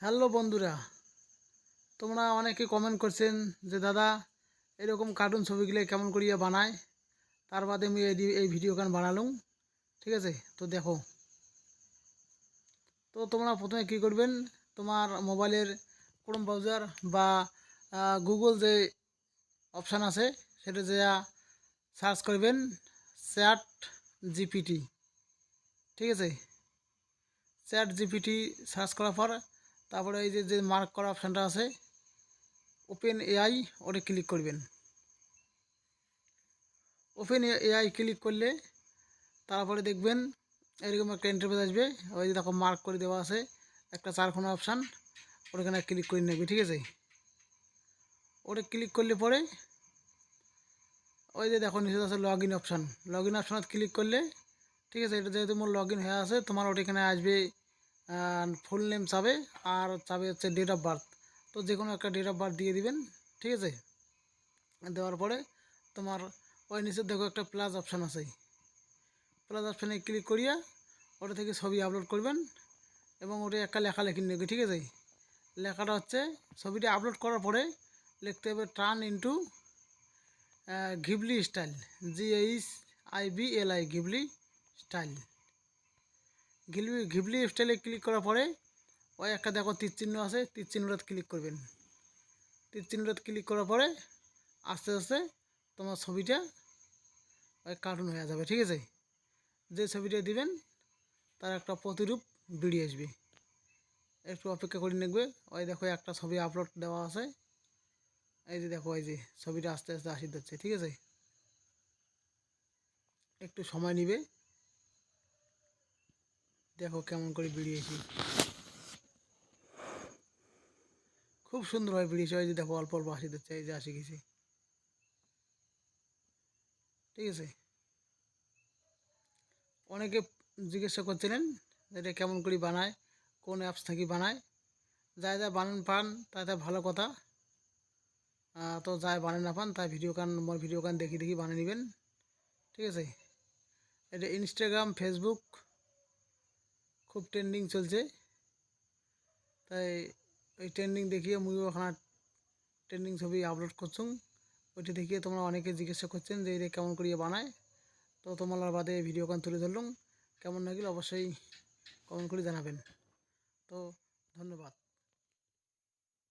Hello বন্ধুরা, তোমরা অনেকে কমেন্ট করছেন যে দাদা এরকম কার্টুন ছবিগুলো কেমন করিয়া বানায়। তার বাদে আমি এই ভিডিও গান বানালুম। ঠিক আছে, তো দেখো। তো তোমরা প্রথমে কি করবেন, তোমার মোবাইলের ক্রোম ব্রাউজার বা গুগল যে অপশান আছে সেটা যে সার্চ করবেন চ্যাট জিপিটি। ঠিক আছে, চ্যাট জিপিটি সার্চ করার পর তারপরে এই যে মার্ক করা অপশানটা আছে ওপেন এআই, ওটা ক্লিক করবেন। ওপেন এআই ক্লিক করলে তারপরে দেখবেন এরকম একটা ইন্টারফেস আসবে। ওই যে দেখো মার্ক করে দেওয়া আছে একটা চারকোনা অপশান, ওখানে ক্লিক করে নেবে। ঠিক আছে, ওটা ক্লিক করলে পরে ওই যে দেখো নিচে আছে log in option. Log in অপশানে ক্লিক করলে, ঠিক আছে, এটা যেহেতু তোমার লগ ইন হয়ে আছে, তোমার ওটা এখানে আসবে ফুল নেম চাবে, আর চাবে হচ্ছে ডেট অফ বার্থ। তো যে কোনো একটা ডেট অফ বার্থ দিয়ে দিবেন। ঠিক আছে, দেওয়ার পরে তোমার ওই নিচে দেখো একটা প্লাস অপশান আছে, প্লাস অপশানে ক্লিক করিয়া ওটা থেকে ছবি আপলোড করবেন এবং ওটা একটা লেখালেখি নেবে। ঠিক আছে, লেখাটা হচ্ছে ছবিটা আপলোড করার পরে লিখতে হবে turn into Ghibli style, GHIBLI, Ghibli style. Ghibli স্টাইলে ক্লিক করার পরে ওই একটা দেখো তীর চিহ্ন আছে, তীর চিহ্নটাতে ক্লিক করবেন। তীর চিহ্নটাতে ক্লিক করার পরে আস্তে আস্তে তোমার ছবিটা ওই কার্টুন হয়ে যাবে। ঠিক আছে, যে ছবিটা দিবেন তার একটা প্রতিরূপ বেরিয়ে আসবে। একটু অপেক্ষা করে নেবে। ওই দেখো একটা ছবি আপলোড দেওয়া আছে, এই যে দেখো এই যে ছবিটা আস্তে আস্তে আসি যাচ্ছে। ঠিক আছে, একটু সময় নিবে, দেখো কেমন করে বেরিয়েছি। খুব সুন্দরভাবে বেরিয়েছে। ওই যে দেখো অল্প অল্প আসি যাচ্ছে, এই যে আসি গেছি। ঠিক আছে, অনেকে জিজ্ঞাসা করছিলেন এটা কেমন করে বানায়, কোন অ্যাপস থেকে বানায়। যা যা বানান পান তাতে ভালো কথা। তো যাই বানান না পান তাই মোর ভিডিও গান দেখি দেখি বানিয়ে নেবেন। ঠিক আছে, এটা ইনস্টাগ্রাম ফেসবুক খুব ট্রেন্ডিং চলছে, তাই ওই ট্রেন্ডিং দেখিয়ে মুইও ওখানে ট্রেন্ডিং ছবি আপলোড করছুম। ওইটা দেখিয়ে তোমরা অনেকে জিজ্ঞাসা করছেন যে এটা কেমন করিয়ে বানায়। তো তোমার বাদে ভিডিও গান তুলে ধরলাম। কেমন লাগিল অবশ্যই কমেন্ট করে জানাবেন। তো ধন্যবাদ।